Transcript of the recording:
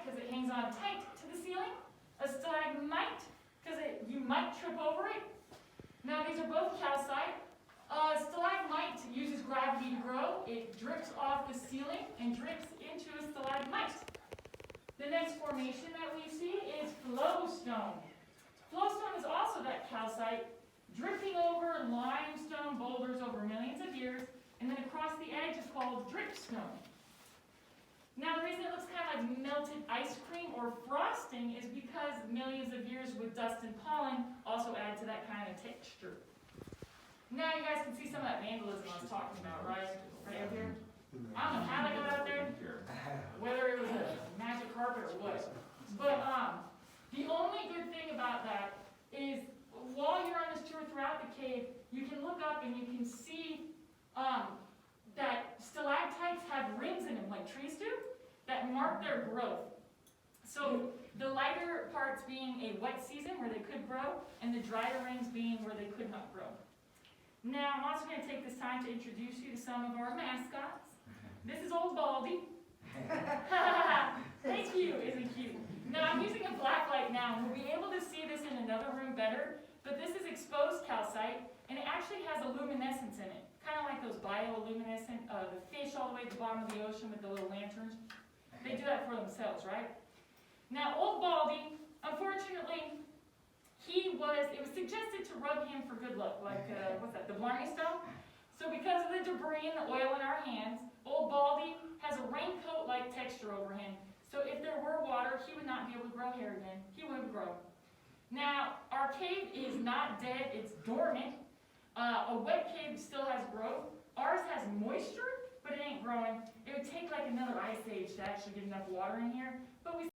because it hangs on tight to the ceiling. A stalagmite, because you might trip over it. Now these are both calcite. A stalagmite uses gravity to grow. It drips off the ceiling and drips into a stalagmite. The next formation that we see is flowstone. Flowstone is also that calcite, dripping over limestone boulders over millions of years, and then across the edge is called dripstone. Now the reason it looks kind of like melted ice cream or frosting is because millions of years with dust and pollen also add to that kind of texture. Now you guys can see some of that vandalism I was talking about, right? Right up here. I don't know how they got out there, whether it was a magic carpet or what. But the only good thing about that is while you're on this tour throughout the cave, you can look up and you can see that stalactites have rings in them, like trees do, that mark their growth. So the lighter parts being a wet season where they could grow, and the drier rings being where they could not grow. Now, I'm also going to take this time to introduce you to some of our mascots. This is Old Baldy. Thank you, isn't cute? Now, I'm using a black light now, and we'll be able to see this in another room better, but this is exposed calcite, and it actually has a luminescence in it. Kind of like those bioluminescent, the fish all the way at the bottom of the ocean with the little lanterns. They do that for themselves, right? Now, Old Baldy, unfortunately, it was suggested to rub him for good luck, like, what's that, the Blarney Stone? So because of the debris and the oil in our hands, Old Baldy has a raincoat-like texture over him. So if there were water, he would not be able to grow hair again. He wouldn't grow. Now, our cave is not dead, it's dormant. A wet cave still has growth. Ours has moisture, but it ain't growing. It would take like another ice age to actually get enough water in here, but we